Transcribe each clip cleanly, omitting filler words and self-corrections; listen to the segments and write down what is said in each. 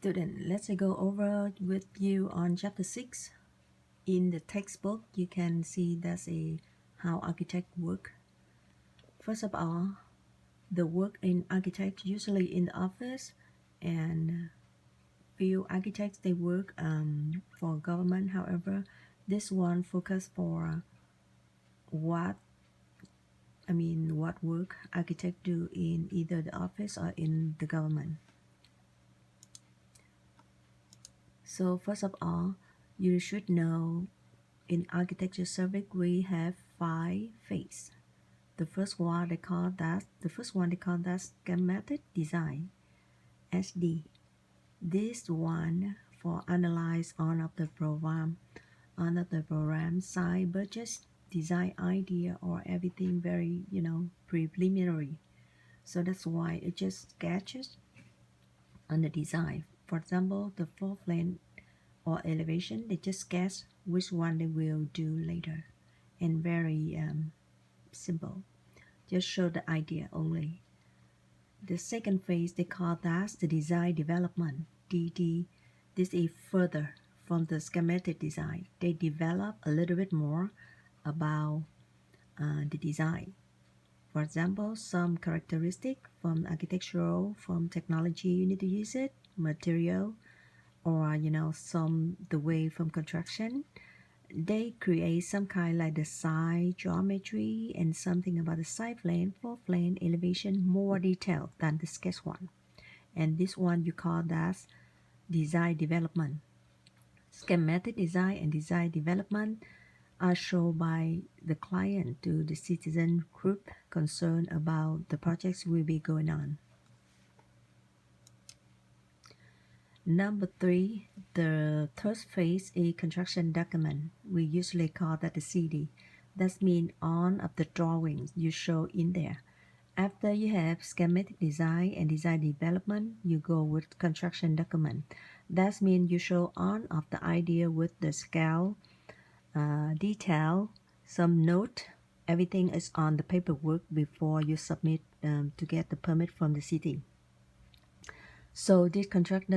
student, let's go over with you on chapter 6. In the textbook, you can see that's how architect work. First of all, the work in architect usually in the office, and few architects they work for government. However, this one focus for what what work architect do in either the office or in the government. So first of all, you should know in architecture survey we have 5 phases. The first one they call that schematic design, SD. This one for analyze on of the program, side budget, design idea, or everything very preliminary. So that's why it just sketches on the design. For example, the floor plan or elevation, they just sketch which one they will do later, and very simple. Just show the idea only. The second phase they call that the design development, DD. This is further from the schematic design. They develop a little bit more about the design. For example, some characteristic from architectural, from technology you need to use it, material, or some the way from construction. They create some kind like the side geometry and something about the side plan, floor plan, elevation, more detailed than the sketch one. And this one you call that design development. Schematic design and design development are shown by the client to the citizen group concerned about the projects will be going on. Number 3, the third phase is construction document. We usually call that the CD. That means all of the drawings you show in there. After you have schematic design and design development, you go with construction document. That means you show all of the idea with the scale, detail, some note. Everything is on the paperwork before you submit to get the permit from the city. So this contract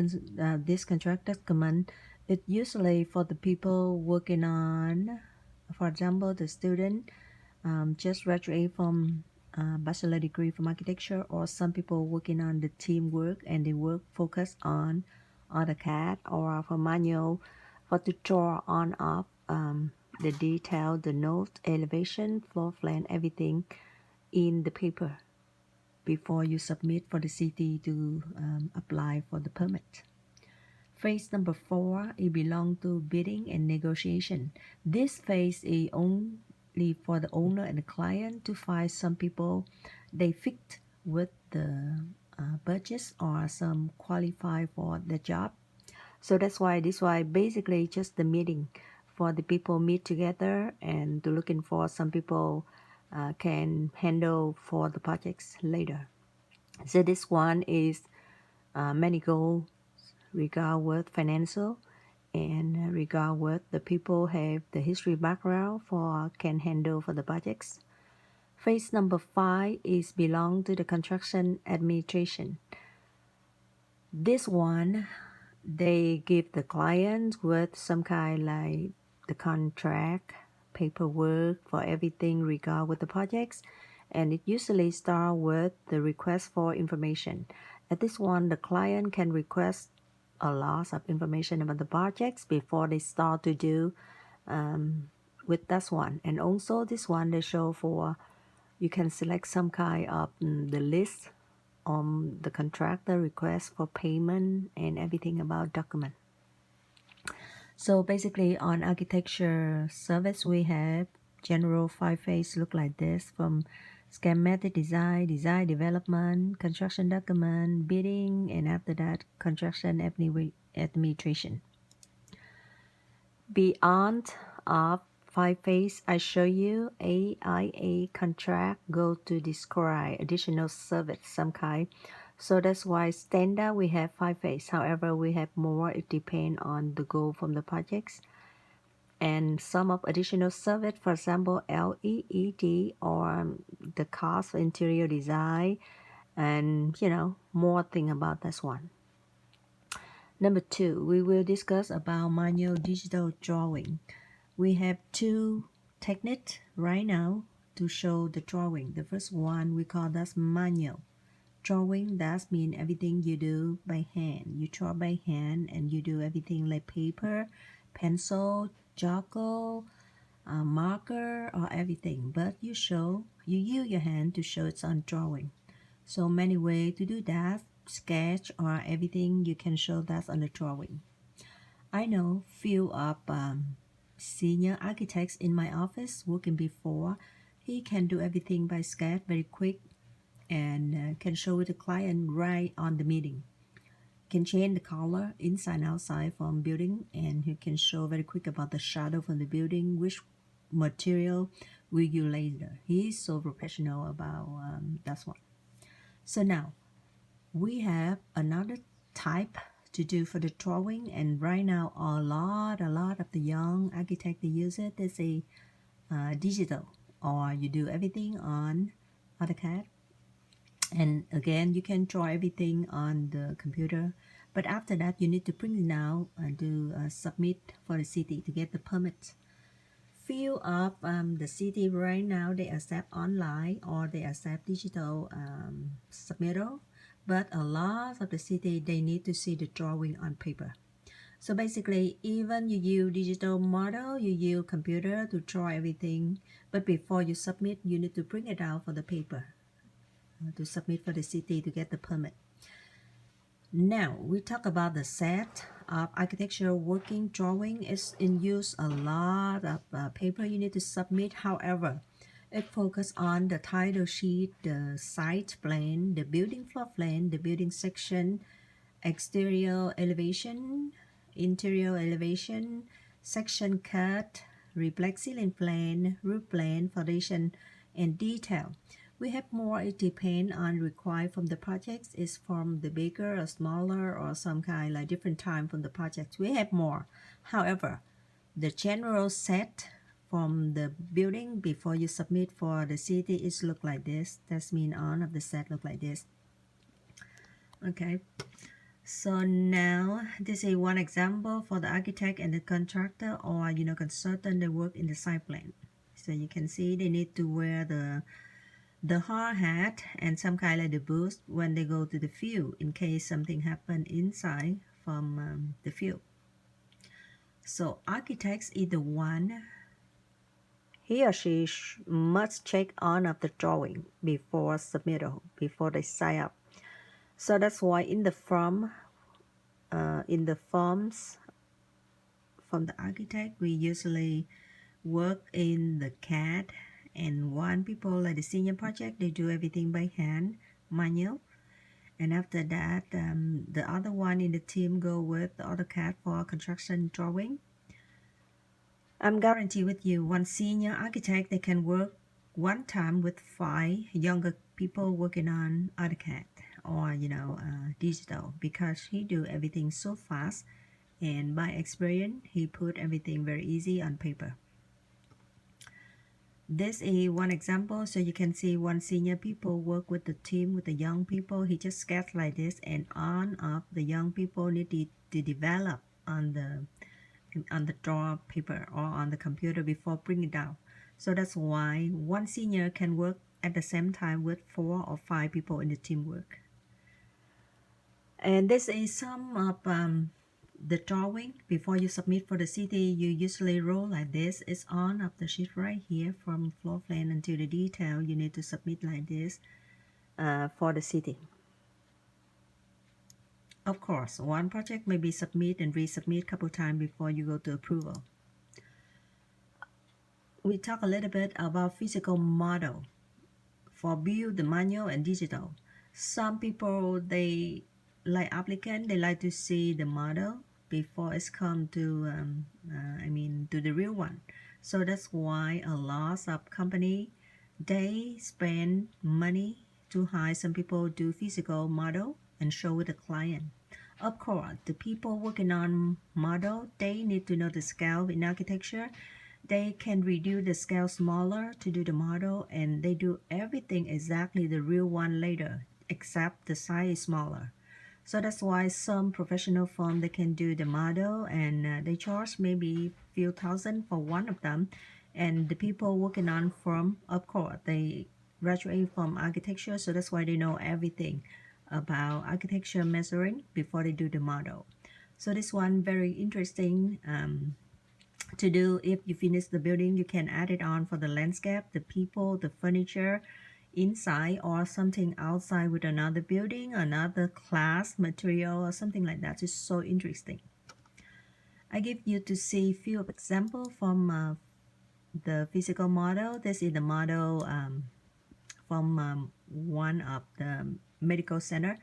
document, it usually for the people working on, for example, the student just graduate from bachelor degree from architecture, or some people working on the teamwork and they work focus on AutoCAD or for manual for to draw on up the detail, the note, elevation, floor plan, everything in the paper before you submit for the city to apply for the permit. Phase number 4, it belongs to bidding and negotiation. This phase is only for the owner and the client to find some people they fit with the budgets or some qualify for the job. So that's why basically just the meeting for the people meet together and to looking for some people can handle for the projects later. So this one is many goals regard with financial and regard with the people have the history background for can handle for the projects. Phase number 5 is belong to the construction administration. This one they give the client with some kind like the contract, paperwork for everything regard with the projects, and it usually start with the request for information. At this one, the client can request a lot of information about the projects before they start to do with this one. And also this one they show for you can select some kind of the list on the contractor request for payment and everything about document. So basically on architecture service we have general 5 phase look like this, from schematic design, design development, construction document, bidding, and after that construction administration. Beyond of 5 phase, I show you AIA contract go to describe additional service some kind. So that's why standard we have 5 phase. However, we have more. It depends on the goal from the projects. And some of additional service, for example, LEED or the cost of interior design, and more thing about this one. Number two, we will discuss about manual digital drawing. We have two techniques right now to show the drawing. The first one we call that's manual drawing. That means everything you do by hand. You draw by hand and you do everything like paper, pencil, charcoal, marker, or everything. But you use your hand to show it's on drawing. So many ways to do that. Sketch or everything you can show that's on the drawing. I know few of senior architects in my office working before. He can do everything by sketch very quick and can show the client right on the meeting. Can change the color inside and outside from building, and he can show very quick about the shadow from the building, which material will you later. He's so professional about that one. So now we have another type to do for the drawing, and right now a lot of the young architect they use it. They say digital, or you do everything on AutoCAD. And again, you can draw everything on the computer, but after that you need to print it out and do submit for the city to get the permit. Few of the city right now they accept online or they accept digital submittal, but a lot of the city they need to see the drawing on paper. So basically, even you use digital model, you use computer to draw everything, but before you submit, you need to print it out for the paper to submit for the city to get the permit. Now we talk about the set of architectural working drawing. Is in use a lot of paper you need to submit. However, it focuses on the title sheet, the site plan, the building floor plan, the building section, exterior elevation, interior elevation, section cut, reflex ceiling plan, roof plan, foundation, and detail. We have more. It depends on required from the projects. Is from the bigger or smaller or some kind like different time from the project. We have more. However, the general set from the building before you submit for the city is look like this. That means all of the set look like this. Okay. So now this is one example for the architect and the contractor or consultant that work in the site plan. So you can see they need to wear the hard hat and some kind of the boots when they go to the field in case something happen inside from the field. So architects is the one he or she must check on of the drawing before submittal, before they sign up. So that's why in the forms from the architect, we usually work in the CAD, and one people like the senior project, they do everything by hand, manual. And after that, the other one in the team go with the AutoCAD for construction drawing. I'm guarantee with you, one senior architect, they can work one time with 5 younger people working on AutoCAD or digital, because he do everything so fast, and by experience he put everything very easy on paper. This is one example, so you can see one senior people work with the team with the young people. He just sketch like this, and on of the young people need to develop on the draw paper or on the computer before bring it down. So that's why one senior can work at the same time with 4 or 5 people in the teamwork. And this is some of the drawing. Before you submit for the city, you usually roll like this. It's on of the sheet right here from floor plan until the detail. You need to submit like this for the city. Of course, one project may be submit and resubmit a couple times before you go to approval. We talk a little bit about physical model for build the manual and digital. Some people they like applicant, they like to see the model before it's come to to the real one. So that's why a lot of company they spend money to hire some people do physical model and show with the client. Of course, the people working on model they need to know the scale in architecture. They can reduce the scale smaller to do the model, and they do everything exactly the real one later, except the size is smaller. So that's why some professional firm, they can do the model, and they charge maybe few thousand for one of them. And the people working on firm, of course, they graduate from architecture, so that's why they know everything about architecture measuring before they do the model. So this one very interesting to do. If you finish the building, you can add it on for the landscape, the people, the furniture inside, or something outside with another building, another class material, or something like that. It's so interesting. I give you to see few example from the physical model. This is the model from one of the medical center.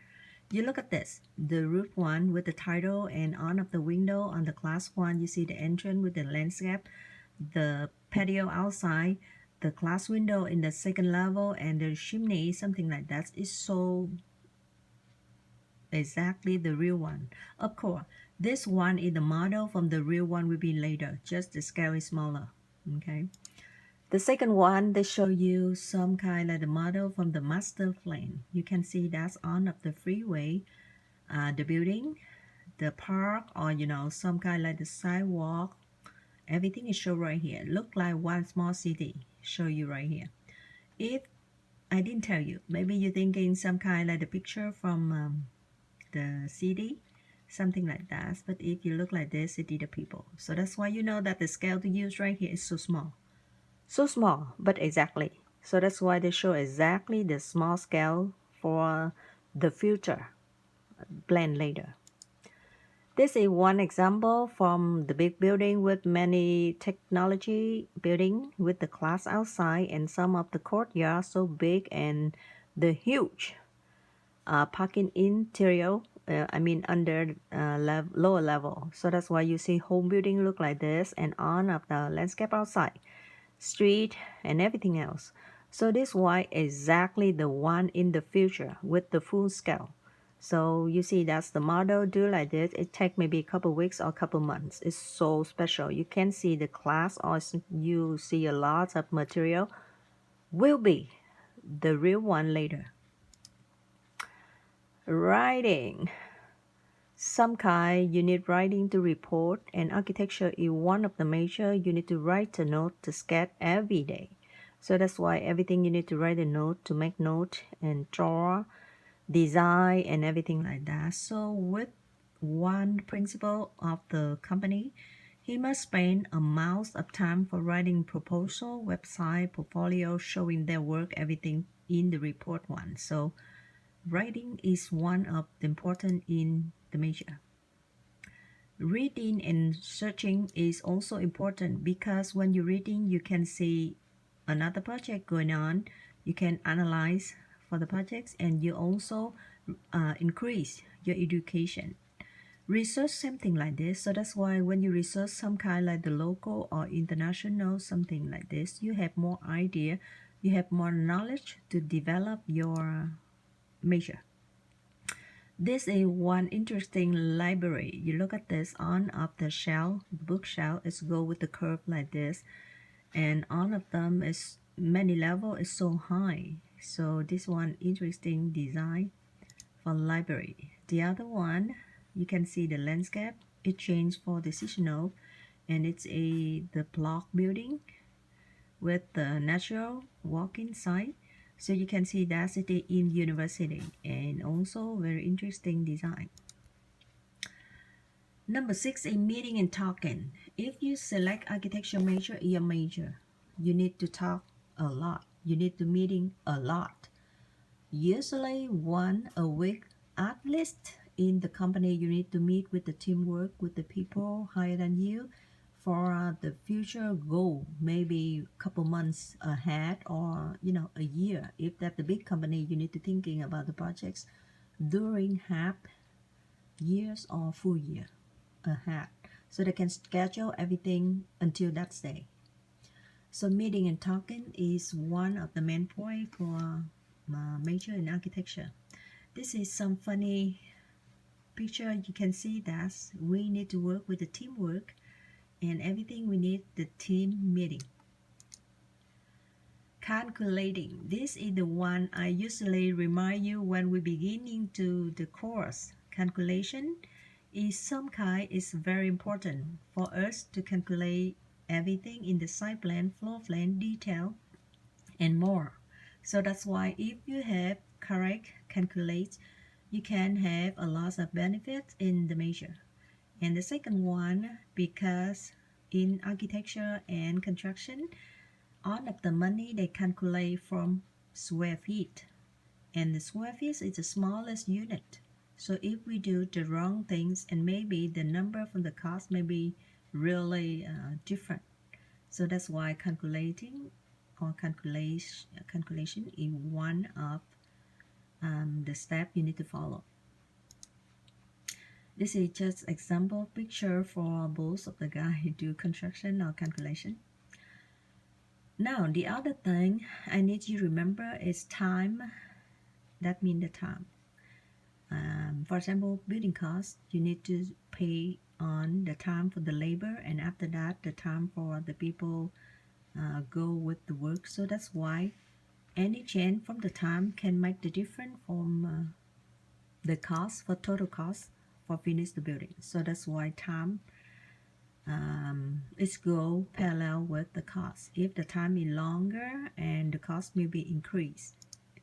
You look at this, the roof one with the title, and on of the window on the class one, you see the entrance with the landscape, the patio outside, the glass window in the second level, and the chimney, something like that. Is so exactly the real one. Of course, this one is the model from the real one will be later, just the scale is smaller. Okay. The second one, they show you some kind of the model from the master plan. You can see that's on of the freeway, the building, the park, or some kind like the sidewalk. Everything is shown right here. Look like one small city. Show you right here. If I didn't tell you, maybe you're thinking some kind like the picture from the city, something like that. But if you look like this, it is the people. So that's why you know that the scale to use right here is so small. So small, but exactly. So that's why they show exactly the small scale for the future plan later. This is one example from the big building with many technology building with the class outside and some of the courtyard so big and the huge parking interior, under lower level. So that's why you see home building look like this and on of the landscape outside, street and everything else. So this why exactly the one in the future with the full scale. So you see that's the model do like this. It take maybe a couple weeks or a couple months. It's so special. You can see the class or you see a lot of material will be the real one later. Writing. Some kind you need writing to report, and architecture is one of the major. You need to write a note to sketch every day. So that's why everything you need to write a note to make note and draw, design, and everything like that. So with one principal of the company, he must spend amounts of time for writing proposal, website, portfolio, showing their work, everything in the report one. So writing is one of the important in the major. Reading and searching is also important because when you're reading, you can see another project going on. You can analyze for the projects, and you also increase your education. Research something like this. So that's why when you research some kind like the local or international something like this, you have more idea, you have more knowledge to develop your major. This is one interesting library. You look at this on of the shelf, the bookshelf is go with the curve like this, and all of them is many level is so high. So this one interesting design for library. The other one, you can see the landscape. It changed for decisional, and it's the block building with the natural walk inside. So you can see that city in university, and also very interesting design. Number 6 is meeting and talking. If you select architecture major in your major, you need to talk a lot. You need to meeting a lot. Usually one a week at least in the company. You need to meet with the teamwork with the people higher than you for the future goal, maybe a couple months ahead, or a year. If that the big company, you need to thinking about the projects during half years or full year ahead, so they can schedule everything until that day. So meeting and talking is one of the main point for major in architecture. This is some funny picture. You can see that we need to work with the teamwork, and everything we need the team meeting. Calculating. This is the one I usually remind you when we beginning to the course. Calculation is some kind is very important for us to calculate everything in the site plan, floor plan, detail, and more. So that's why if you have correct calculate, you can have a lot of benefits in the measure. And the second one, because in architecture and construction, all of the money they calculate from square feet, and the square feet is the smallest unit. So if we do the wrong things, and maybe the number from the cost may be really different. So that's why calculating or calculation is one of the steps you need to follow. This is just example picture for both of the guy who do construction or calculation. Now the other thing I need you to remember is time. That means the time. For example, building costs, you need to pay on the time for the labor, and after that the time for the people go with the work. So that's why any change from the time can make the difference from the cost for total cost for finish the building. So that's why time is go parallel with the cost. If the time is longer, and the cost may be increased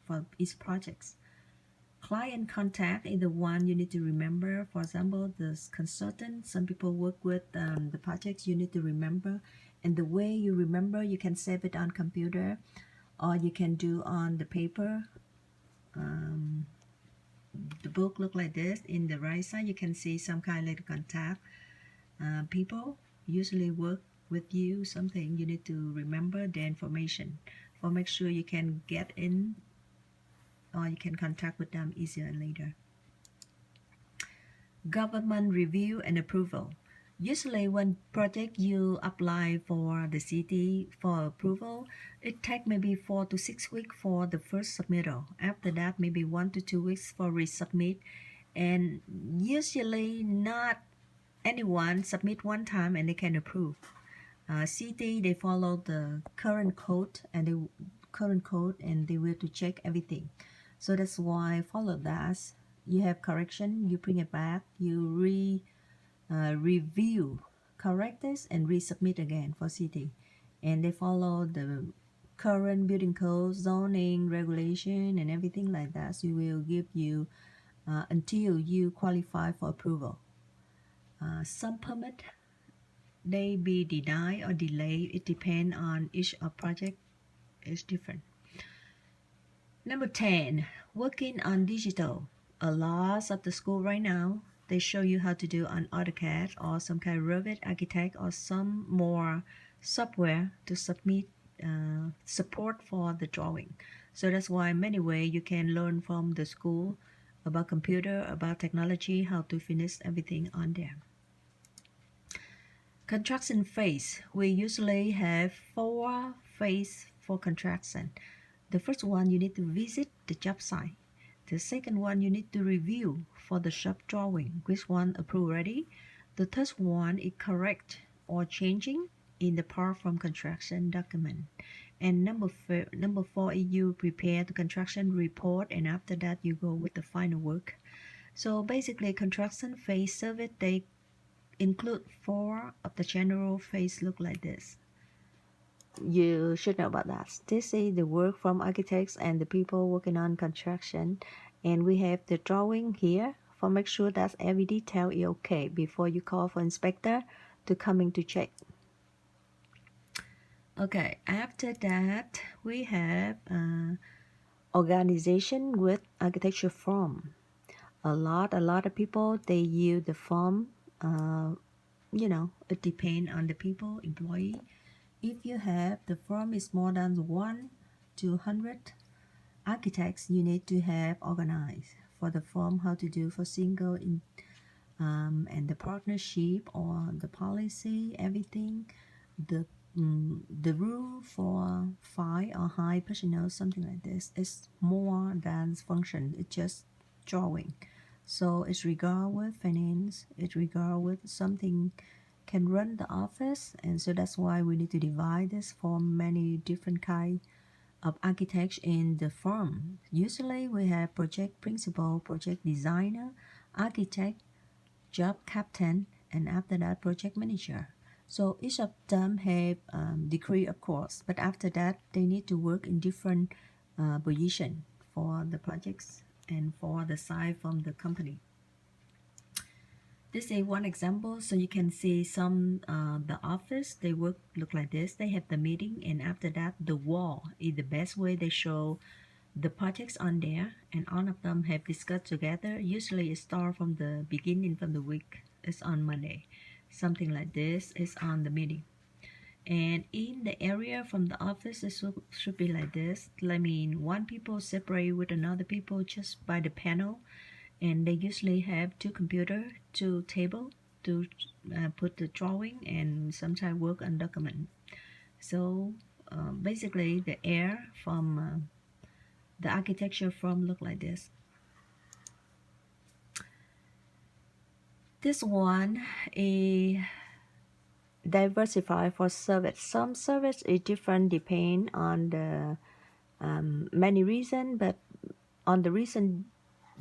for each projects. Client contact is the one you need to remember. For example, the consultant, some people work with the projects you need to remember. And the way you remember, you can save it on computer, or you can do on the paper. The book look like this. In the right side, you can see some kind of contact. People usually work with you, something you need to remember the information for make sure you can get in, or you can contact with them easier later. Government review and approval. Usually when project you apply for the city for approval, it take maybe 4 to 6 weeks for the first submittal. After that, maybe 1 to 2 weeks for resubmit. And usually not anyone submit one time and they can approve. City, they follow the current code, and they will to check everything. So that's why follow that. You have correction, you bring it back, you review, correct this, and resubmit again for city. And they follow the current building code, zoning, regulation, and everything like that. So we will give you until you qualify for approval. Some permit, they be denied or delayed. It depends on each project is different. Number 10, working on digital. A lot of the school right now, they show you how to do on AutoCAD or some kind of Revit Architect or some more software to submit support for the drawing. So that's why many ways you can learn from the school about computer, about technology, how to finish everything on there. Construction phase. We usually have 4 phases for construction. The first one, you need to visit the job site. The second one, you need to review for the shop drawing, which one approved already. The third one is correct or changing in the part from construction document. And number 4 is you prepare the construction report, and after that you go with the final work. So basically, construction phase service, they include 4 of the general phase look like this. You should know about that. This is the work from architects and the people working on construction. And we have the drawing here for make sure that every detail is okay before you call for inspector to coming to check. Okay, after that we have organization with architecture form. A lot of people, they use the form. It depends on the people, employee. If you have the firm is more than 1 to 100 architects, you need to have organized for the firm how to do for single and the partnership or the policy, everything, the rule for 5 or high personnel, something like this. It's more than function, it's just drawing. So it's regard with finance, it's regard with something can run the office, and so that's why we need to divide this for many different kind of architects in the firm. Usually we have project principal, project designer, architect, job captain, and after that project manager. So each of them have degree of course, but after that they need to work in different position for the projects and for the side from the company. This is one example, so you can see some the office they work look like this. They have the meeting, and after that the wall is the best way they show the projects on there, and all of them have discussed together. Usually it start from the beginning from the week. It's on Monday, something like this is on the meeting. And in the area from the office, it should be like this. I mean, one people separate with another people just by the panel, and they usually have two computer, two table to put the drawing and sometimes work on document. So basically, the air from the architecture firm look like this. This one is diversify for service. Some service is different depend on the many reason, but on the recent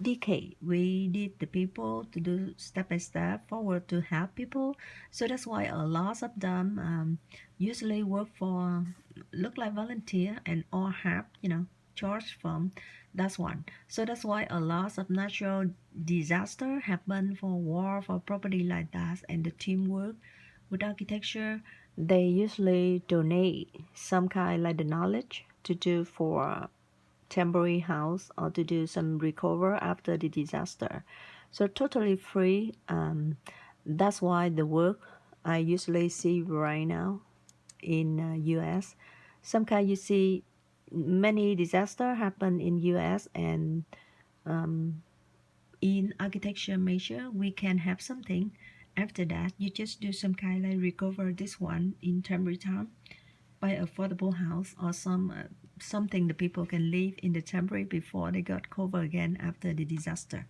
decade we need the people to do step by step forward to help people. So that's why a lot of them usually work for look like volunteer and or have charge from. That's one. So that's why a lot of natural disaster happen for war for property like that, and the teamwork with architecture they usually donate some kind like the knowledge to do for temporary house or to do some recover after the disaster. So totally free. That's why the work I usually see right now in US. Some kind you see many disaster happen in US, and in architecture major we can have something. After that you just do some kind like recover this one in temporary time buy affordable house or something the people can live in the temporary before they got covered again after the disaster.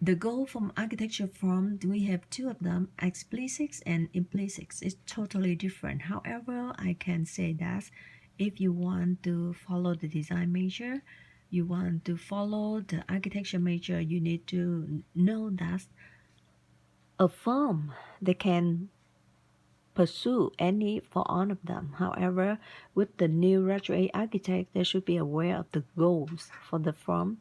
The goal from architecture firm, we have two of them, explicit and implicit. It's totally different. However, I can say that if you want to follow the design major, you want to follow the architecture major, you need to know that a firm they can pursue any for all of them. However, with the new graduate architect, they should be aware of the goals for the firm,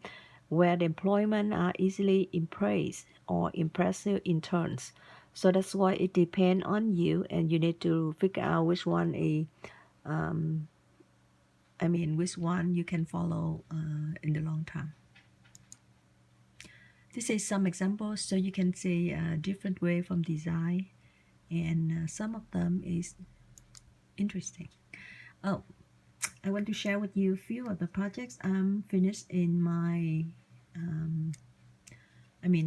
where the employment are easily impressed or impressive interns. So that's why it depends on you, and you need to figure out which one is, which one you can follow in the long term. This is some examples, so you can see a different way from design, and some of them is interesting. Oh, I want to share with you a few of the projects I'm finished in my,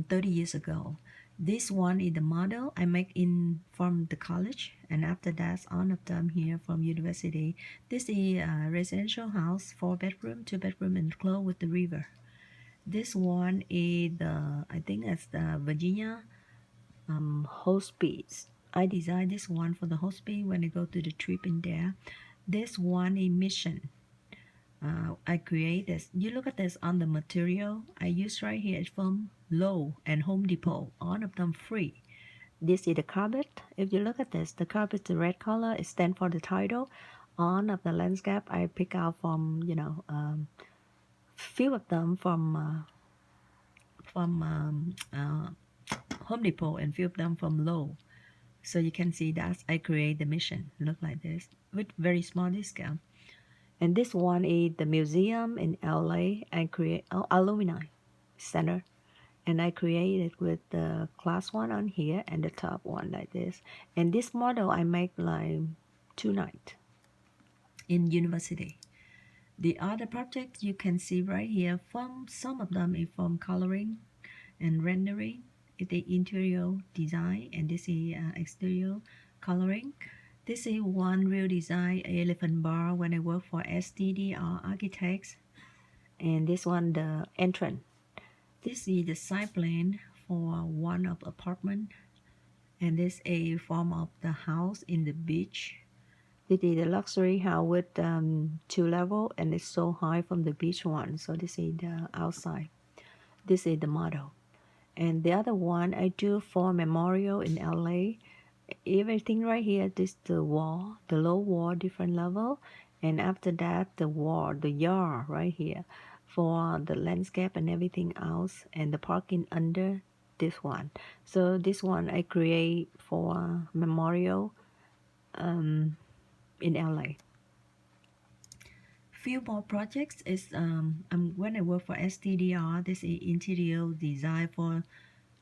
30 years ago. This one is the model I make in from the college, and after that, all of them here from university. This is a residential house, 4 bedroom, 2 bedroom, and close with the river. This one is I think it's the Virginia hospice. I designed this one for the hospice when I go to the trip in there. This one is mission. I create this. You look at this on the material I use right here is from Low and Home Depot. All of them free. This is the carpet. If you look at this, the carpet, the red color, it stands for the title. All of the landscape I pick out from few of them from Home Depot and few of them from Low. So you can see that I create the mission look like this with very small discount. And this one is the museum in LA. I create alumni center, and I created with the class one on here and the top one like this. And this model I make like 2 nights in university. The other project you can see right here, from some of them is from coloring and rendering. It is interior design, and this is exterior coloring. This is one real design elephant bar when I work for STDR Architects, and this one the entrance. This is the side plan for one of apartment, and this a form of the house in the beach. This is the luxury house with 2 level, and it's so high from the beach one. So this is the outside. This is the model. And the other one I do for memorial in LA. Everything right here, this the wall, the low wall, different level. And after that, the wall, the yard right here for the landscape and everything else. And the parking under this one. So this one I create for memorial in LA. Few more projects is when I work for STDR, this is interior design for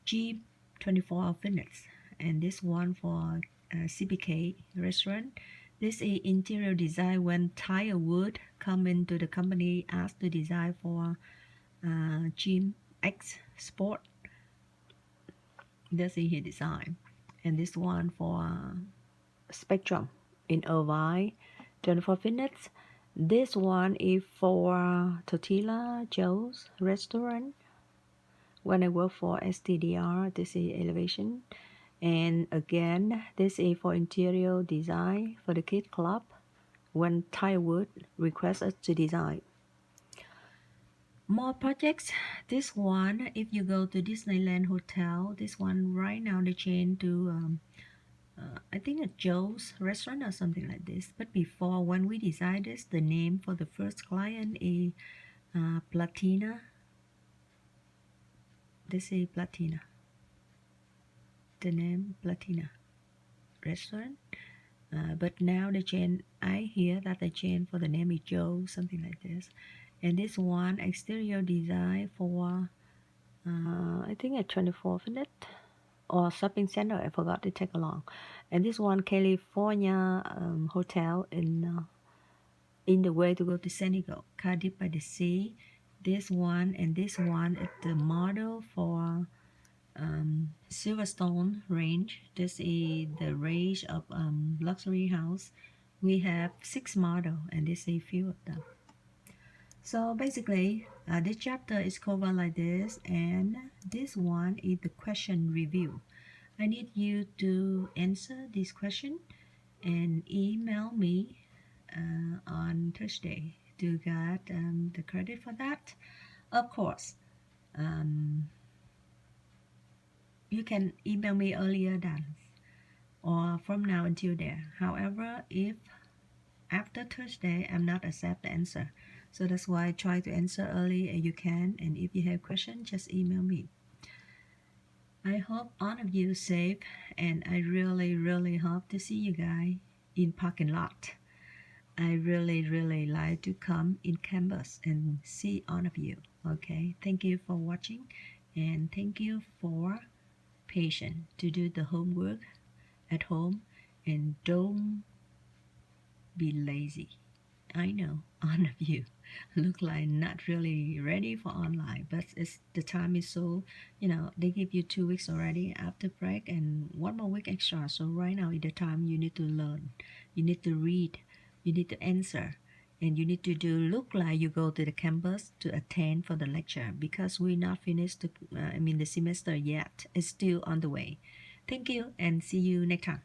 Jeep 24-hour fitness, and this one for CBK restaurant. This is interior design when tire wood come into the company asked to design for Gym X Sport. This is his design, and this one for Spectrum in Irvine 24 fitness. This one is for Tortilla Joe's restaurant. When I work for STDR, this is elevation. And again, this is for interior design for the kid club when Tywood requests us to design. More projects. This one, if you go to Disneyland Hotel, this one right now they change to I think a Joe's restaurant or something like this. But before, when we decided this, the name for the first client is Platina. This is Platina. The name Platina restaurant. But now they change. I hear that they change for the name is Joe, something like this. And this one exterior design for I think a 24th minute or shopping center. I forgot to take along. And this one California hotel in the way to go to Senegal, Cardiff by the Sea. This one and this one is the model for Silverstone range. This is the range of luxury house. We have 6 model and this is few of them. So basically, this chapter is covered like this, and this one is the question review. I need you to answer this question and email me on Thursday to get the credit for that. Of course, you can email me earlier than or from now until there. However, if after Thursday I'm not accept the answer, so that's why I try to answer early as you can. And if you have questions, just email me. I hope all of you safe, and I really hope to see you guys in parking lot. I really like to come in campus and see all of you. Okay, thank you for watching, and thank you for patience to do the homework at home, and don't be lazy. I know all of you look like not really ready for online, but it's the time is so, they give you 2 weeks already after break and 1 more week extra. So right now is the time you need to learn, you need to read, you need to answer, and you need to do look like you go to the campus to attend for the lecture, because we're not finished the semester yet. It's still on the way. Thank you and see you next time.